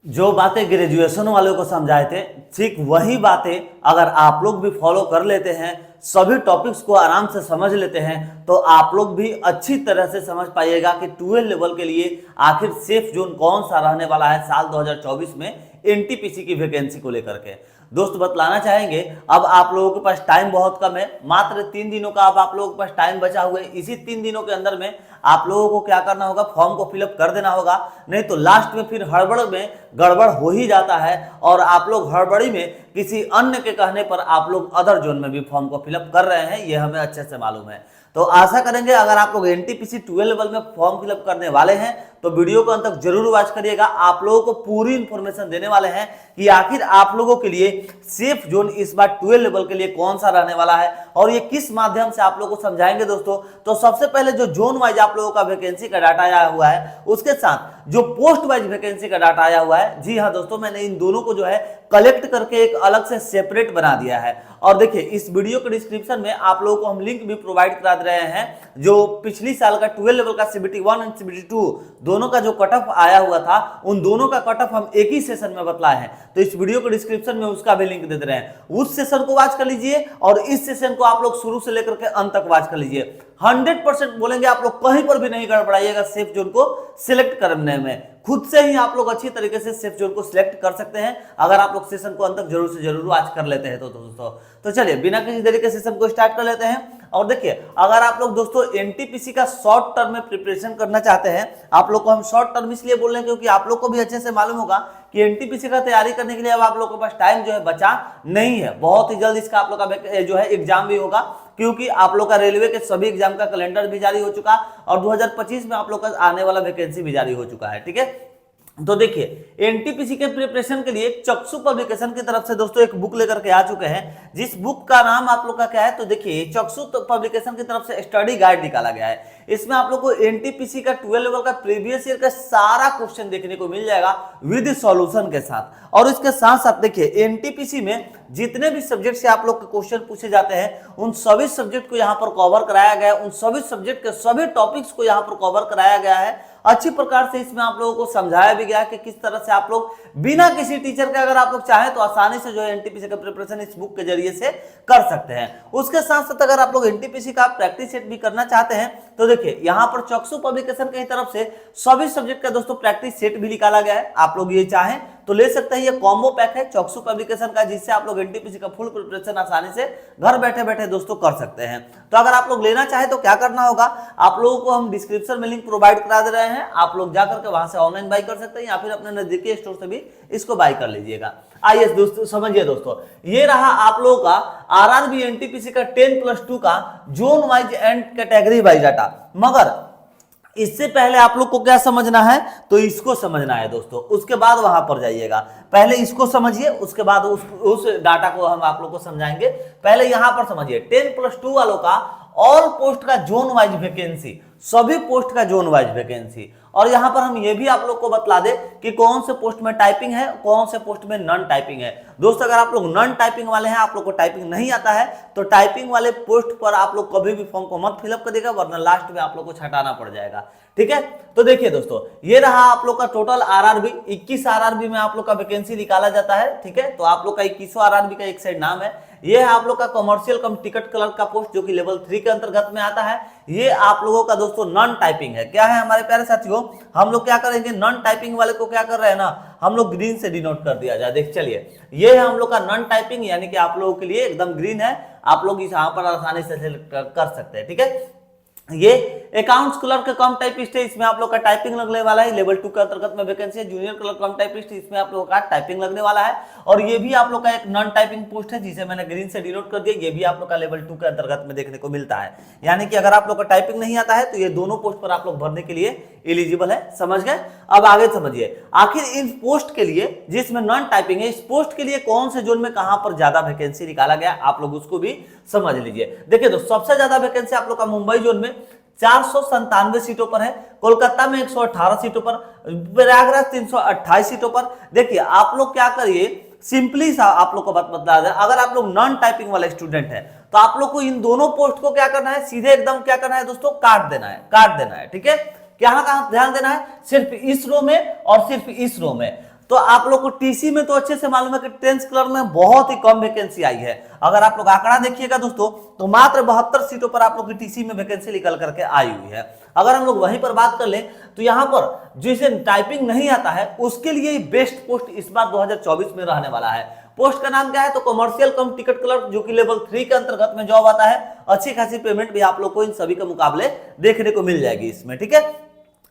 जो बातें ग्रेजुएशन वालों को समझाए थे, ठीक वही बातें अगर आप लोग भी फॉलो कर लेते हैं, सभी टॉपिक्स को आराम से समझ लेते हैं, तो आप लोग भी अच्छी तरह से समझ पाइएगा कि 12 लेवल के लिए आखिर सेफ जोन कौन सा रहने वाला है साल 2024 में एनटीपीसी की वैकेंसी को लेकर के। दोस्त बतलाना चाहेंगे, अब आप लोगों के पास टाइम बहुत कम है, मात्र 3 दिनों का अब आप लोगों के पास टाइम बचा हुआ है। इसी 3 दिनों के अंदर में आप लोगों को क्या करना होगा, फॉर्म को फिलअप कर देना होगा, नहीं तो लास्ट में फिर हड़बड़ में गड़बड़ हो ही जाता है और आप लोग हड़बड़ी में किसी अन्य के कहने पर आप लोग अदर जोन में भी फॉर्म को फिलअप कर रहे हैं, ये हमें अच्छे से मालूम है। तो आशा करेंगे अगर आप लोग एनटीपीसी 12 लेवल में फॉर्म फिलअप करने वाले हैं तो वीडियो को अंत तक जरूर वॉच करिएगा। आप लोगों को पूरी इंफॉर्मेशन देने वाले हैं कि आखिर आप लोगों के लिए सेफ जोन इस बार 12 लेवल के लिए कौन सा रहने वाला है और ये किस माध्यम से आप लोगों को समझाएंगे। दोस्तों तो सबसे पहले जो जोन वाइज आप लोगों का वैकेंसी का डाटा आया हुआ है, उसके साथ जो पोस्ट वाइज वैकेंसी का डाटा आया हुआ है, जी हाँ दोस्तों, मैंने इन दोनों को जो है कलेक्ट करके एक अलग से सेपरेट बना दिया है। और देखिए इस वीडियो के डिस्क्रिप्शन में आप लोगों को हम लिंक भी प्रोवाइड करा दे रहे हैं, जो पिछली साल का 12 लेवल का CBT 1 एंड CBT 2 दोनों का जो कट ऑफ आया हुआ था, उन दोनों का कट ऑफ हम एक ही सेशन में बतलाए हैं। तो इस वीडियो के डिस्क्रिप्शन में उसका भी लिंक दे रहे हैं, उस सेशन को वॉच कर लीजिए और इस सेशन को आप लोग शुरू से लेकर के अंत तक वॉच कर लीजिए। 100% बोलेंगे आप लोग कहीं पर भी नहीं गड़बड़ाइएगा सेफ जोन को सिलेक्ट करने में, खुद से ही आप लोग अच्छी तरीके से सेफ जोन को सिलेक्ट कर सकते हैं अगर आप लोग सेशन को अंत तक जरूर से जरूर वॉच कर लेते हैं। तो दोस्तों तो चलिए बिना किसी देरी के सेशन को स्टार्ट कर लेते हैं। और देखिए अगर आप लोग दोस्तों एनटीपीसी का शॉर्ट टर्म में प्रिपरेशन करना चाहते हैं, आप लोग को हम शॉर्ट टर्म इसलिए बोल रहे हैं क्योंकि आप लोग को भी अच्छे से मालूम होगा कि एनटीपीसी का तैयारी करने के लिए अब आप लोग के पास टाइम जो है बचा नहीं है। बहुत ही जल्द इसका आप लोग का जो है एग्जाम भी होगा, क्योंकि आप लोग का रेलवे के सभी एग्जाम का कैलेंडर भी जारी हो चुका और 2025 में आप लोग का आने वाला वैकेंसी भी जारी हो चुका है। ठीक है, तो देखिए एनटीपीसी के प्रिपरेशन के लिए चक्षु पब्लिकेशन की तरफ से दोस्तों एक बुक लेकर के आ चुके हैं, जिस बुक का नाम आप लोग का क्या है, तो देखिए चक्षु पब्लिकेशन की तरफ से स्टडी गाइड निकाला गया है। इसमें आप लोग को एनटीपीसी का 12 लेवल का प्रीवियस ईयर का सारा क्वेश्चन देखने को मिल जाएगा विद सॉल्यूशन के साथ। और इसके साथ साथ देखिए एनटीपीसी में जितने भी सब्जेक्ट से आप लोग के क्वेश्चन पूछे जाते हैं, उन सभी सब्जेक्ट को यहाँ पर कवर कराया गया है, उन सभी सब्जेक्ट के सभी टॉपिक्स को यहाँ पर कवर कराया गया है। अच्छी प्रकार से इसमें आप लोगों को समझाया भी गया कि किस तरह से आप लोग बिना किसी टीचर के अगर आप लोग चाहें तो आसानी से जो है एनटीपीसी का प्रिपरेशन इस बुक के जरिए से कर सकते हैं। उसके साथ साथ अगर आप लोग एनटीपीसी का प्रैक्टिस सेट भी करना चाहते हैं तो देखिए यहाँ पर चक्षु पब्लिकेशन की तरफ से सभी सब्जेक्ट का दोस्तों प्रैक्टिस सेट भी निकाला गया है। आप लोग ये चाहें तो ले सकते हैं, ये कॉम्बो पैक है चक्षु पब्लिकेशन का, जिससे आप लोग एनटीपीसी का फुल प्रिपरेशन आसानी से घर बैठे बैठे दोस्तों कर सकते हैं। तो अगर आप लोग लेना चाहे तो क्या करना होगा, आप लोगों को हम डिस्क्रिप्शन में लिंक प्रोवाइड करा दे रहे हैं, आप लोग जाकर के वहां से ऑनलाइन बाई कर सकते हैं या फिर अपने नजदीकी स्टोर से भी इसको बाई कर लीजिएगा। आइए दोस्तों समझिए, दोस्तों ये रहा आप लोगों का आरआरबी एनटीपीसी का 10+2 का zone wise and category wise data. मगर इससे पहले आप लोग को क्या समझना है, तो इसको समझना है दोस्तों, उसके बाद वहां पर जाइएगा। पहले इसको समझिए, उसके बाद उस डाटा को हम आप लोग को समझाएंगे। पहले यहां पर समझिए 10+2 वालों का ऑल पोस्ट का जोन वाइज वैकेंसी, सभी पोस्ट का जोन वाइज वैकेंसी। और यहां पर हम ये भी आप लोग को बतला दे कि कौन से पोस्ट में टाइपिंग है, कौन से पोस्ट में नॉन टाइपिंग है। दोस्तों अगर आप लोग नॉन टाइपिंग वाले हैं, आप लोग को टाइपिंग नहीं आता है, तो टाइपिंग वाले पोस्ट पर आप लोग कभी भी फॉर्म को मत फिलअप करिएगा, वरना लास्ट में आप लोग को छटाना पड़ जाएगा। ठीक है, तो देखिए दोस्तों ये रहा आप लोग का टोटल आरआरबी। 21 आरआरबी में आप लोग का वैकेंसी निकाला जाता है। ठीक है, तो आप लोग का 21 आरआरबी का एक साइड नाम है, ये है आप लोग का कमर्शियल कम टिकट क्लर्क का पोस्ट, जो कि लेवल 3 के अंतर्गत में आता है। ये आप लोगों का दोस्तों नॉन टाइपिंग है। क्या है हमारे प्यारे साथियों, हम लोग क्या करेंगे, नॉन टाइपिंग वाले को क्या कर रहे हैं ना, हम लोग ग्रीन से डिनोट कर दिया जाए। देख चलिए ये है हम लोग का नॉन टाइपिंग, यानी कि आप लोगों के लिए एकदम ग्रीन है, आप लोग इस यहाँ पर आसानी से सिलेक्ट कर सकते हैं। ठीक है, ये अकाउंट्स क्लर्क का कम टाइपिस्ट है, इसमें आप लोग का टाइपिंग लगने वाला है, लेवल 2 के अंतर्गत में वैकेंसी है। जूनियर क्लर्क कम टाइपिस्ट, इसमें आप लोग का टाइपिंग लगने वाला है। और ये भी आप लोग का एक नॉन टाइपिंग पोस्ट है, जिसे मैंने ग्रीन से डिनोट कर दिया, ये भी आप लोग का लेवल 2 के अंतर्गत में देखने को मिलता है। यानी कि अगर आप लोग का टाइपिंग नहीं आता है तो ये दोनों पोस्ट पर आप लोग भरने के लिए एलिजिबल है। समझ गए? अब आगे समझिए, आखिर इन पोस्ट के लिए जिसमें नॉन टाइपिंग है, इस पोस्ट के लिए कौन से जोन में कहां पर ज्यादा वैकेंसी निकाला गया, आप लोग उसको भी समझ लीजिए। देखिए दोस्तों सबसे ज्यादा वैकेंसी आप लोग का मुंबई जोन में 497 सीटों पर है, कोलकाता में 118 सीटों पर, प्रयागराज 328 सीटों पर। देखिए आप लोग क्या करिए, सिंपली सा आप लोग को बात बता दें, अगर आप लोग नॉन टाइपिंग वाले स्टूडेंट हैं तो आप लोग को इन दोनों पोस्ट को क्या करना है, सीधे एकदम क्या करना है दोस्तों, काट देना है। ठीक है, कहां ध्यान देना है, सिर्फ इस रो में और सिर्फ इस रो में। तो आप लोग को टीसी में तो अच्छे से मालूम है कि 10th क्लर्क में बहुत ही कम वैकेंसी आई है। अगर आप लोग आंकड़ा देखिएगा दोस्तों तो मात्र 72 सीटों पर आप लोग की टीसी में वैकेंसी निकल करके आई हुई है। अगर हम लोग वहीं पर बात कर लें तो यहाँ पर जिसे टाइपिंग नहीं आता है उसके लिए बेस्ट पोस्ट इस बार 2024 में रहने वाला है। पोस्ट का नाम क्या है तो कमर्शियल कम टिकट क्लर्क, जो कि लेवल 3 के अंतर्गत में जॉब आता है। अच्छी खासी पेमेंट भी आप लोग को इन सभी के मुकाबले देखने को मिल जाएगी इसमें, ठीक है।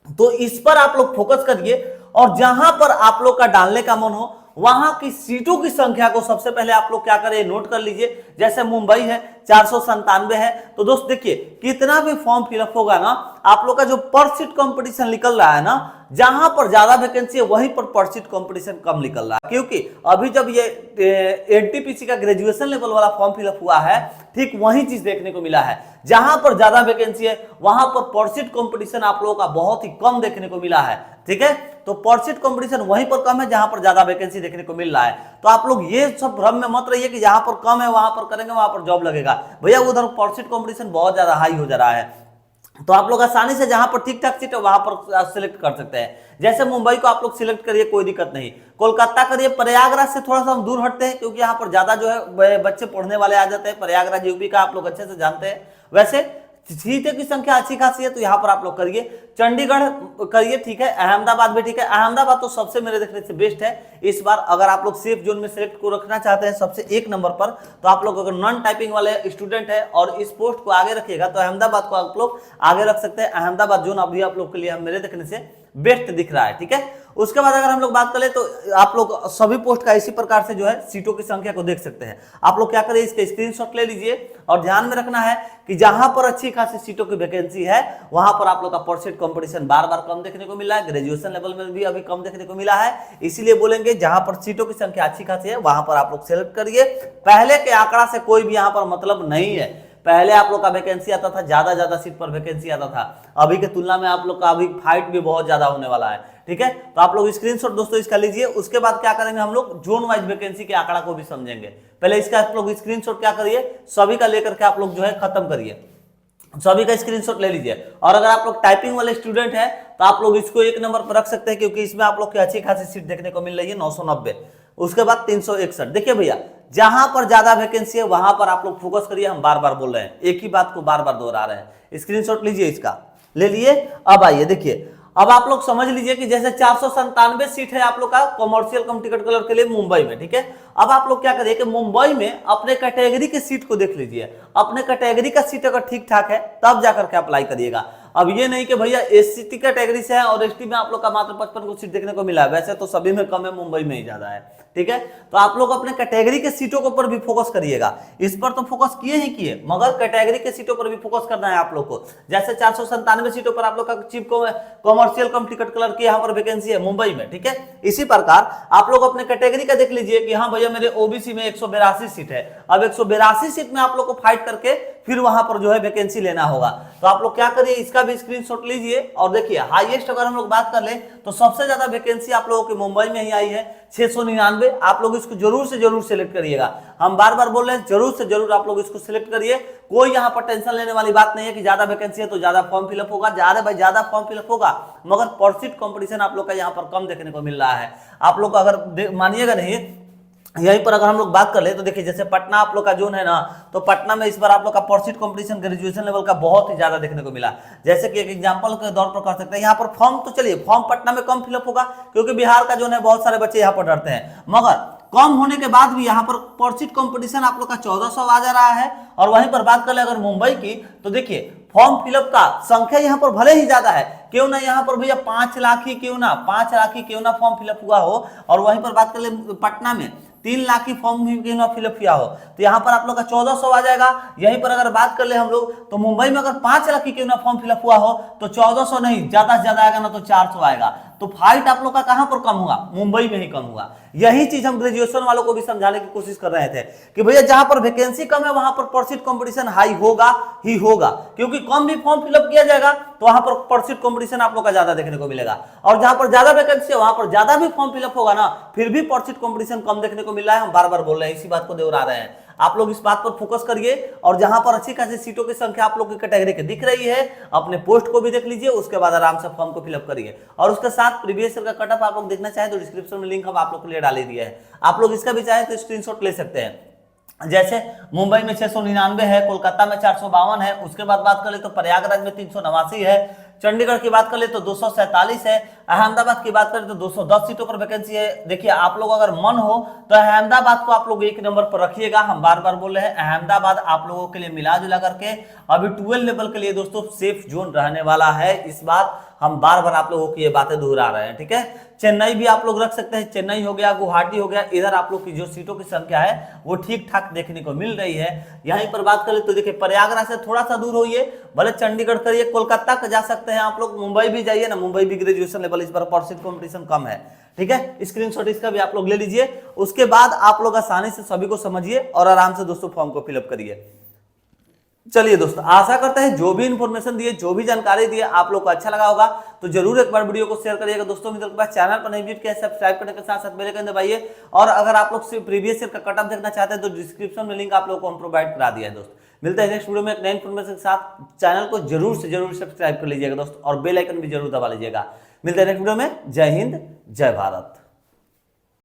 तो इस पर आप लोग फोकस करिए और जहां पर आप लोग का डालने का मन हो वहां की सीटों की संख्या को सबसे पहले आप लोग क्या करें, नोट कर लीजिए। जैसे मुंबई है 497 है, तो दोस्त देखिए कितना भी फॉर्म फिलअप होगा ना, आप लोग का जो पर सीट कंपटीशन निकल रहा है ना, जहां पर ज्यादा वैकेंसी है वहीं पर पर सीट कंपटीशन कम निकल रहा है। क्योंकि अभी जब ये एनटीपीसी का ग्रेजुएशन लेवल वाला फॉर्म फिलअप हुआ है, ठीक वही चीज देखने को मिला है। जहां पर ज्यादा वैकेंसी है वहां पर पर सीट कंपटीशन आप लोगों का बहुत ही कम देखने को मिला है, ठीक है। तो पर सीट कंपटीशन वहीं पर कम है जहां पर ज्यादा वैकेंसी देखने को मिल रहा है। तो आप लोग ये सब भ्रम में मत रहिए कि जहां पर कम है वहां पर करेंगे वहां पर जॉब लगेगा। भैया उधर पर सीट कंपटीशन बहुत ज्यादा हाई हो जा रहा है, तो आप लोग आसानी से जहां पर ठीक ठाक सीट है वहां पर सिलेक्ट कर सकते हैं। जैसे मुंबई को आप लोग सिलेक्ट करिए, कोई दिक्कत नहीं। कोलकाता करिए। प्रयागराज से थोड़ा सा हम दूर हटते हैं क्योंकि यहाँ पर ज्यादा जो है बच्चे पढ़ने वाले आ जाते हैं। प्रयागराज यूपी का आप लोग अच्छे से जानते हैं। वैसे सीटों की संख्या अच्छी खासी है तो यहाँ पर आप लोग करिए। चंडीगढ़ करिए, ठीक है। अहमदाबाद भी ठीक है। अहमदाबाद तो सबसे मेरे देखने से बेस्ट है इस बार। अगर आप लोग सेफ जोन में सिलेक्ट को रखना चाहते हैं सबसे एक नंबर पर, तो आप लोग अगर नॉन टाइपिंग वाले स्टूडेंट है और इस पोस्ट को आगे रखिएगा तो अहमदाबाद को आप लोग आगे रख सकते हैं। अहमदाबाद जोन अभी आप लोग के लिए मेरे देखने से बेस्ट दिख रहा है, ठीक है। उसके बाद अगर हम लोग बात करें तो आप लोग सभी पोस्ट का इसी प्रकार से जो है सीटों की संख्या को देख सकते हैं। आप लोग क्या करें, इसका स्क्रीनशॉट ले लीजिए और ध्यान में रखना है कि जहां पर अच्छी खासी सीटों की वैकेंसी है वहां पर आप लोग का पर सीट कंपटीशन बार बार कम देखने को मिला है। ग्रेजुएशन लेवल में भी अभी कम देखने को मिला है। इसीलिए बोलेंगे जहां पर सीटों की संख्या अच्छी खासी है वहां पर आप लोग सेलेक्ट करिए। पहले के आंकड़ा से कोई भी यहाँ पर मतलब नहीं है। पहले आप लोग का वैकेंसी आता था, ज्यादा सीट पर वैकेंसी आता था। अभी के तुलना में आप लोग का अभी फाइट भी बहुत ज्यादा होने वाला है, ठीक है। तो आप लोग स्क्रीनशॉट दोस्तों इसका लीजिए। उसके बाद क्या करेंगे, हम लोग जोन वाइज वैकेंसी के आंकड़ा को भी समझेंगे। पहले इसका आप लोग स्क्रीनशॉट क्या करिए, सभी का लेकर के आप लोग जो है खत्म करिए। सभी का स्क्रीनशॉट ले लीजिए। और अगर आप लोग टाइपिंग वाले स्टूडेंट हैं तो आप लोग इसको एक नंबर पर रख सकते हैं क्योंकि इसमें आप लोग की अच्छी खासी सीट देखने को मिल रही है 990। उसके बाद 361। देखिए भैया जहां पर ज्यादा वैकेंसी है वहां पर आप लोग फोकस करिए। हम बार बार बोल रहे हैं, एक ही बात को बार बार दोहरा रहे हैं। स्क्रीनशॉट लीजिए, इसका ले लिए। अब आइए देखिए, अब आप लोग समझ लीजिए कि जैसे 497 सीट है आप लोग का कमर्शियल कम टिकट क्लर्क के लिए मुंबई में, ठीक है। अब आप लोग क्या करिए कि मुंबई में अपने कैटेगरी के सीट को देख लीजिए। अपने कैटेगरी का सीट अगर ठीक ठाक है तब जाकर के अप्लाई करिएगा। अब ये नहीं कि भैया एससी कैटेगरी से है और एसटी में आप लोग का मात्र 55 को सीट देखने को मिला है। वैसे तो सभी में कम है, मुंबई में ही ज्यादा है, ठीक है। तो आप लोग अपने कैटेगरी के सीटों के ऊपर भी फोकस करिएगा। इस पर तो फोकस किए ही किए, मगर कैटेगरी के सीटों पर भी फोकस करना है आप लोग को। जैसे 497 सीटों पर आप लोग का चीफ कॉमर्शियल कम टिकट क्लर्क की यहाँ पर वैकेंसी है मुंबई में, ठीक है। इसी प्रकार आप लोग अपने कैटेगरी का देख लीजिए कि हाँ भैया मेरे ओबीसी में 182 सीट है। अब 182 सीट में आप लोग को फाइट करके फिर वहां पर जो है वैकेंसी लेना होगा। तो आप लोग क्या करिए, इसका भी स्क्रीनशॉट लीजिए और देखिए हाईएस्ट अगर हम लोग बात कर लें तो सबसे ज्यादा वैकेंसी आप लोगों की मुंबई में ही आई है 699। आप लोग इसको जरूर से जरूर सिलेक्ट करिएगा। हम बार बार बोल रहे हैं, जरूर से जरूर आप लोग इसको सिलेक्ट करिए। कोई यहाँ पर टेंशन लेने वाली बात नहीं है कि ज्यादा वैकेंसी है तो ज्यादा फॉर्म फिलअप होगा। ज्यादा फॉर्म फिलअप होगा मगर पर सीट कंपटीशन आप लोग का यहाँ पर कम देखने को मिल रहा है। आप लोग अगर मानिएगा नहीं, यहीं पर अगर हम लोग बात कर ले तो देखिए जैसे पटना आप लोग का जोन है ना, तो पटना में इस बार आप लोग का पर सीट कंपटीशन ग्रेजुएशन लेवल का बहुत ही ज्यादा देखने को मिला। जैसे कि एक एग्जांपल के तौर पर कर सकते हैं, यहाँ पर फॉर्म तो चलिए फॉर्म पटना में कम फिलअप होगा क्योंकि बिहार का जोन है, बहुत सारे बच्चे यहाँ पर डरते हैं। मगर कम होने के बाद भी यहाँ पर सीट कंपटीशन आप लोग का 1400 आ जा रहा है। और वहीं पर बात कर ले अगर मुंबई की तो देखिए फॉर्म फिलअप का संख्या यहाँ पर भले ही ज्यादा है, क्यों ना यहाँ पर भैया 5 लाख ही क्यों ना फॉर्म फिलअप हुआ हो। और वहीं पर बात कर ले पटना में 3 लाख की फॉर्म भी क्यों ना फिलअप किया हो तो यहाँ पर आप लोग का 1400 आ जाएगा। यहीं पर अगर बात कर ले हम लोग तो मुंबई में अगर 5 लाख की क्यों ना फॉर्म फिलअप हुआ हो तो 1400 नहीं, ज्यादा से ज्यादा आएगा ना तो 400 आएगा। तो फाइट आप लोग का कहां पर कम हुआ, मुंबई में ही कम हुआ। यही चीज हम ग्रेजुएशन वालों को भी समझाने की कोशिश कर रहे थे कि भैया जहां पर वैकेंसी कम है वहां पर सीट कंपटीशन हाई होगा ही होगा, क्योंकि कम भी फॉर्म फिलअप किया जाएगा तो वहां पर सीट कंपटीशन आप लोग का ज्यादा देखने को मिलेगा। और जहां पर ज्यादा वैकेंसी है वहां पर ज्यादा भी फॉर्म फिलअप होगा ना, फिर भी सीट कंपटीशन कम देखने को मिल रहा है। हम बार बार बोल रहे हैं, इसी बात को दोहरा रहे हैं। आप लोग इस बात पर फोकस करिए और जहां पर अच्छी खासी सीटों की संख्या आप लोग की कैटेगरी की दिख रही है अपने पोस्ट को भी देख लीजिए, उसके बाद आराम से फॉर्म को फिलअप करिए। और उसके साथ प्रीवियस ईयर का कट ऑफ आप लोग देखना चाहें तो डिस्क्रिप्शन में लिंक हम आप लोग के लिए डाल ही दिया है, आप लोग इसका भी चाहें तो स्क्रीनशॉट ले सकते हैं। जैसे मुंबई में 699 है, कोलकाता में 452 है, उसके बाद बात कर ले तो प्रयागराज में 389 है, चंडीगढ़ की बात कर ले तो 247 है, अहमदाबाद की बात करें तो 210 सीटों पर वैकेंसी है। देखिए आप लोग अगर मन हो तो अहमदाबाद को आप लोग एक नंबर पर रखिएगा, हम बार बार बोल रहे हैं अहमदाबाद आप लोगों के लिए मिला जुला करके अभी 12 लेवल के लिए दोस्तों सेफ जोन रहने वाला है, इस बात हम बार बार आप लोगों की ये बातें दोहरा रहे हैं, ठीक है। चेन्नई भी आप लोग रख सकते हैं, चेन्नई हो गया, गुवाहाटी हो गया, इधर आप लोग की जो सीटों की संख्या है वो ठीक ठाक देखने को मिल रही है। यहीं पर बात करें तो देखिए प्रयागराज से थोड़ा सा दूर होइए, भले चंडीगढ़ करिए, कोलकाता का जा सकते हैं आप लोग, मुंबई भी जाइए ना, मुंबई भी ग्रेजुएशन लेवल इस बार परसेंट कॉम्पिटिशन कम है, ठीक है। स्क्रीनशॉट इसका भी आप लोग ले लीजिए, उसके बाद आप लोग आसानी से सभी को समझिए और आराम से दोस्तों फॉर्म को फिलअप करिए। चलिए दोस्तों, आशा करते हैं जो भी इंफॉर्मेशन दिए, जो भी जानकारी दी आप लोग को अच्छा लगा होगा, तो जरूर एक बार वीडियो को शेयर करिएगा दोस्तों मित्रों के पास। चैनल पर नहीं विजिट किया सब्सक्राइब करने के साथ साथ बेल आइकन दबाइए, और अगर आप लोग प्रीवियस ईयर का कट ऑफ देखना चाहते हैं तो डिस्क्रिप्शन में लिंक आप लोग को हम प्रोवाइड करा दिया है दोस्त। मिलते हैं नेक्स्ट वीडियो में एक नई इन्फॉर्मेशन के साथ, चैनल को जरूर से जरूर सब्सक्राइब कर लीजिएगा दोस्त और बेल आइकन भी जरूर दबा लीजिएगा। मिलते हैं नेक्स्ट वीडियो में, जय हिंद जय भारत।